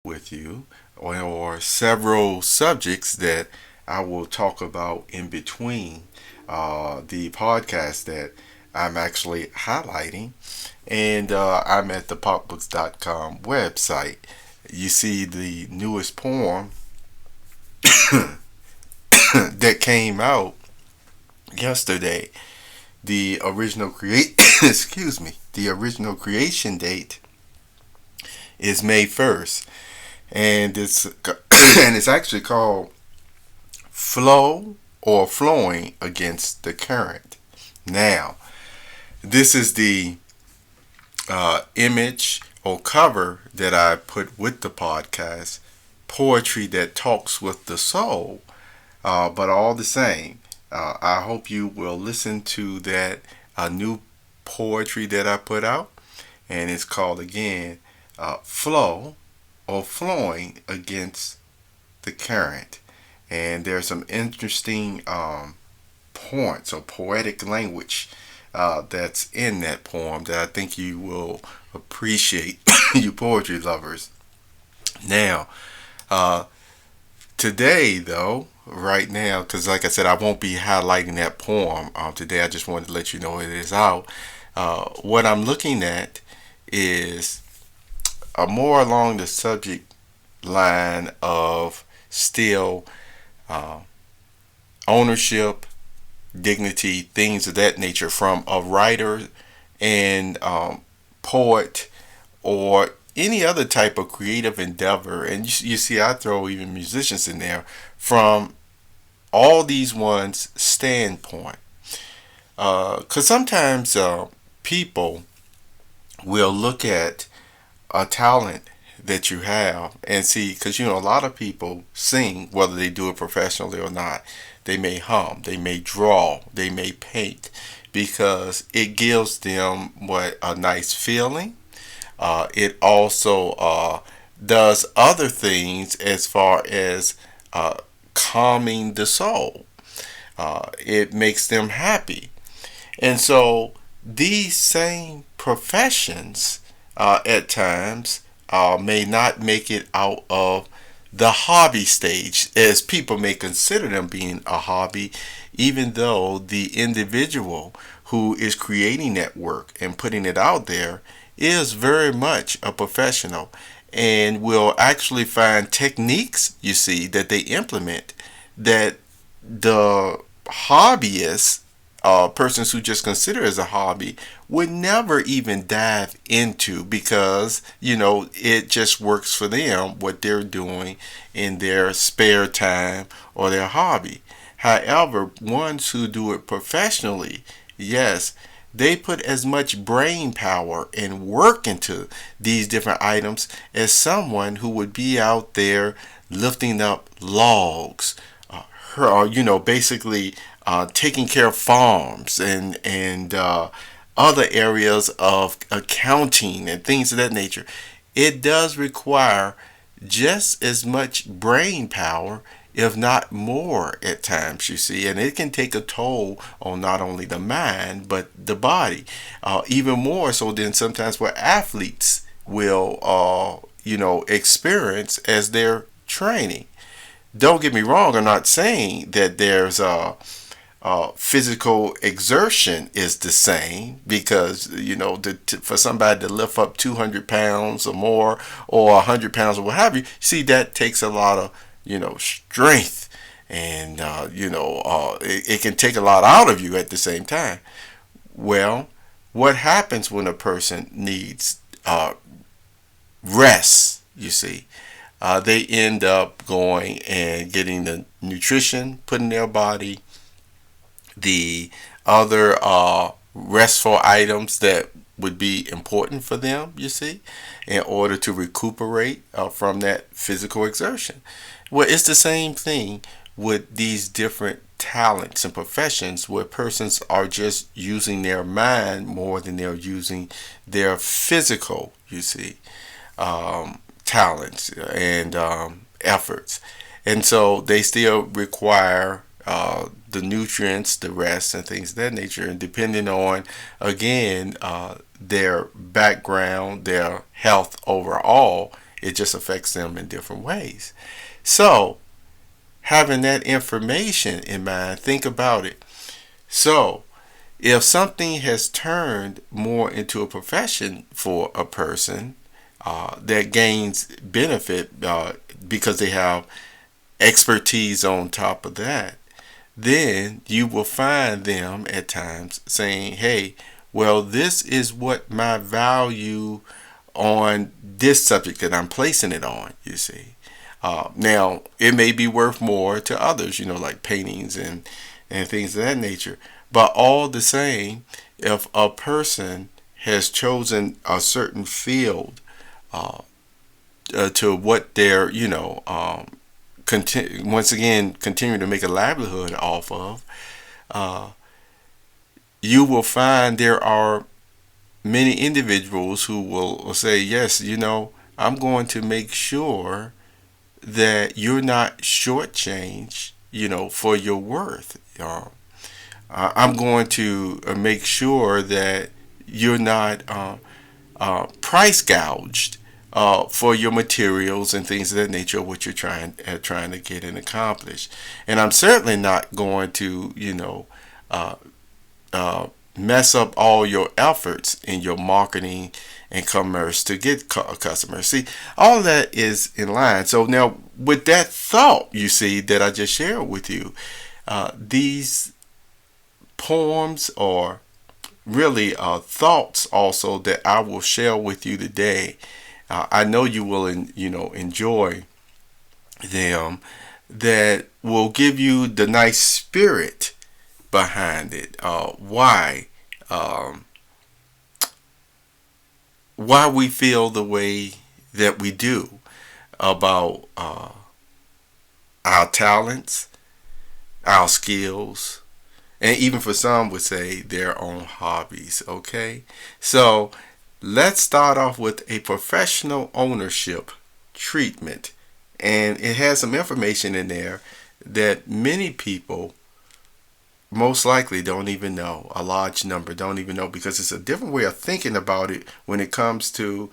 with you, or several subjects that I will talk about in between the podcast that I'm actually highlighting. And I'm at the popbooks.com website. You see the newest poem that came out yesterday. The original create excuse me, the original creation date is May 1st, and it's and it's actually called Flow or Flowing Against the Current. Now, this is the image or cover that I put with the podcast, poetry that talks with the soul. But all the same, I hope you will listen to that new poetry that I put out, and it's called again Flow or Flowing Against the Current. And there's some interesting points or poetic language that's in that poem that I think you will appreciate, you poetry lovers. Now, uh, today, though, right now, because like I said, I won't be highlighting that poem today. I just wanted to let you know it is out. What I'm looking at is more along the subject line of still uh, ownership, dignity, things of that nature from a writer and poet or any other type of creative endeavor. And you see, I throw even musicians in there from all these ones' standpoint. Because sometimes people will look at a talent that you have and see, because a lot of people sing, whether they do it professionally or not. They may hum, they may draw, they may paint, because it gives them what a nice feeling. It also does other things as far as calming the soul. It makes them happy. And so these same professions at times may not make it out of the hobby stage, as people may consider them being a hobby, even though the individual who is creating that work and putting it out there is very much a professional and will actually find techniques, you see, that they implement that the hobbyists, persons who just consider it as a hobby, would never even dive into, because it just works for them what they're doing in their spare time or their hobby. However, ones who do it professionally, yes, they put as much brain power and work into these different items as someone who would be out there lifting up logs, or basically taking care of farms and other areas of accounting and things of that nature. It does require just as much brain power, if not more, at times, you see, and it can take a toll on not only the mind but the body, even more so than sometimes what athletes will, experience as they're training. Don't get me wrong, I'm not saying that there's physical exertion is the same, because for somebody to lift up 200 pounds or more, or 100 pounds or what have you, see, that takes a lot of strength, and it can take a lot out of you at the same time. Well, what happens when a person needs rest, you see, they end up going and getting the nutrition put in their body, the other restful items that would be important for them, you see, in order to recuperate from that physical exertion. Well, it's the same thing with these different talents and professions, where persons are just using their mind more than they're using their physical, you see, talents and efforts. And so they still require the nutrients, the rest, and things of that nature. And depending on, again, their background, their health overall, It just affects them in different ways. So, having that information in mind, think about it. So, if something has turned more into a profession for a person that gains benefit because they have expertise on top of that, then you will find them at times saying, hey, well, this is what my value on this subject that I'm placing it on, you see. Now, it may be worth more to others, like paintings and things of that nature. But all the same, if a person has chosen a certain field to what they're, once again, continue to make a livelihood off of, you will find there are many individuals who will say, yes, I'm going to make sure that you're not shortchanged, for your worth. I'm going to make sure that you're not price gouged for your materials and things of that nature, what you're trying to get and accomplish. And I'm certainly not going to, mess up all your efforts in your marketing and commerce to get customers. See, all of that is in line. So now, with that thought, you see, that I just shared with you, these poems are really thoughts also that I will share with you today. I know you will, enjoy them. That will give you the nice spirit behind it. Why we feel the way that we do about our talents, our skills, and even for some would say their own hobbies. Okay, so let's start off with a professional ownership treatment, and it has some information in there that many people most likely don't even know. A large number don't even know, because it's a different way of thinking about it when it comes to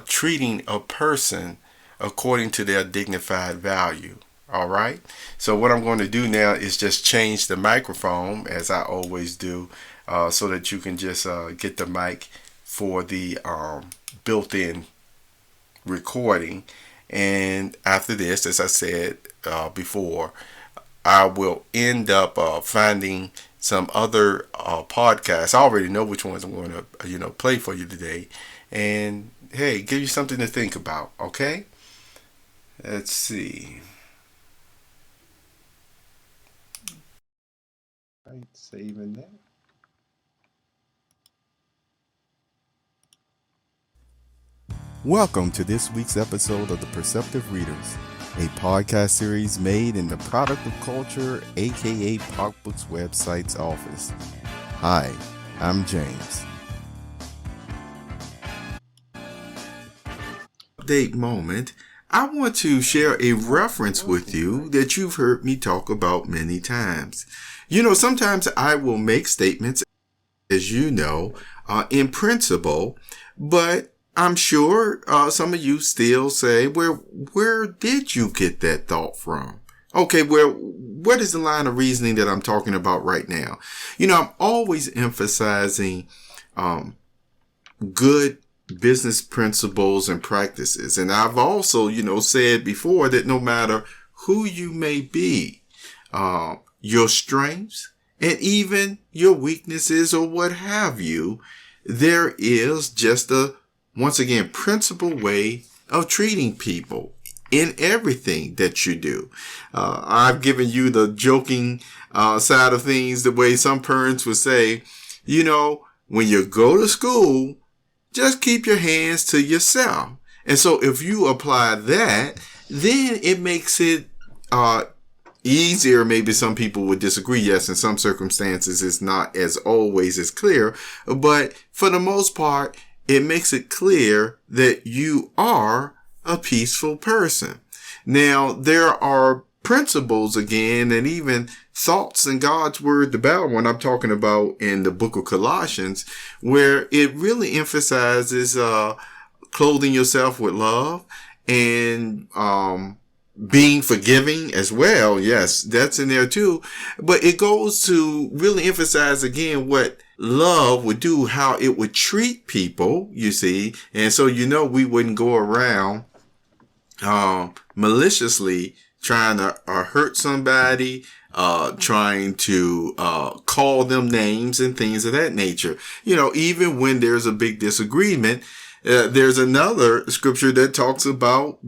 treating a person according to their dignified value. All right. So what I'm going to do now is just change the microphone, as I always do, so that you can just get the mic for the built-in recording. And after this, as I said before, I will end up finding some other podcasts. I already know which ones I'm going to play for you today, and hey, give you something to think about. Okay, let's see. Right, saving that. Welcome to this week's episode of The Perceptive Readers, a podcast series made in the Product of Culture, aka PopBook's website's office. Hi, I'm James. Update moment. I want to share a reference with you that you've heard me talk about many times. Sometimes I will make statements, as you know, in principle, but I'm sure some of you still say, where did you get that thought from? Okay, well, what is the line of reasoning that I'm talking about right now? I'm always emphasizing good business principles and practices. And I've also, said before that no matter who you may be, your strengths and even your weaknesses or what have you, there is just once again, principal way of treating people in everything that you do. I've given you the joking side of things, the way some parents would say, when you go to school, just keep your hands to yourself. And so if you apply that, then it makes it easier. Maybe some people would disagree. Yes, in some circumstances, it's not as always as clear. But for the most part, it makes it clear that you are a peaceful person. Now, there are principles again, and even thoughts in God's word, the Bible, when I'm talking about in the book of Colossians, where it really emphasizes clothing yourself with love and being forgiving as well. Yes, that's in there too. But it goes to really emphasize again what love would do, how it would treat people, you see. And so, we wouldn't go around maliciously trying to hurt somebody, trying to call them names and things of that nature. Even when there's a big disagreement, there's another scripture that talks about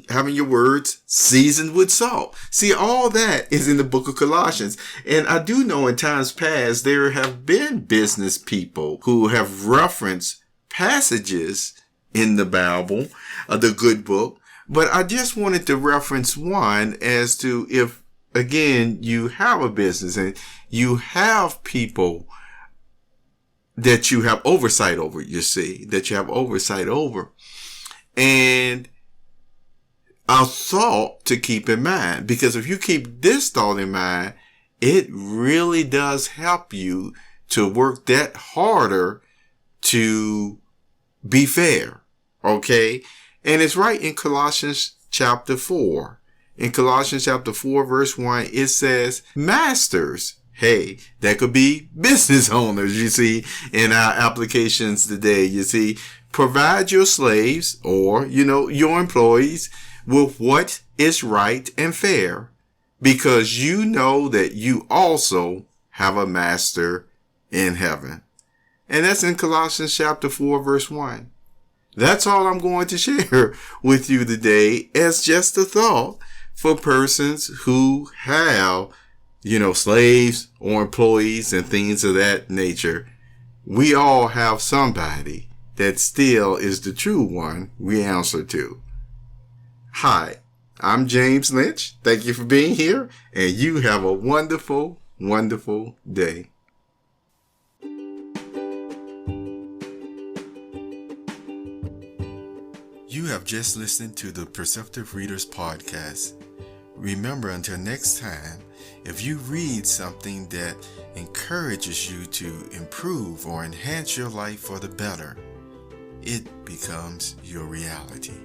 having your words seasoned with salt. See, all that is in the book of Colossians. And I do know in times past, there have been business people who have referenced passages in the Bible, the good book. But I just wanted to reference one as to if, again, you have a business and you have people that you have oversight over, and a thought to keep in mind. Because if you keep this thought in mind, it really does help you to work that harder to be fair. Okay? And it's right in Colossians chapter 4. In Colossians chapter 4, verse 1, it says, masters. Hey, that could be business owners, you see, in our applications today. You see, provide your slaves or, your employees with what is right and fair, because you know that you also have a master in heaven. And that's in Colossians chapter 4, verse 1. That's all I'm going to share with you today as just a thought for persons who have, slaves or employees and things of that nature. We all have somebody that still is the true one we answer to. Hi, I'm James Lynch. Thank you for being here, and you have a wonderful, wonderful day. You have just listened to the Perceptive Readers Podcast. Remember, until next time, if you read something that encourages you to improve or enhance your life for the better, it becomes your reality.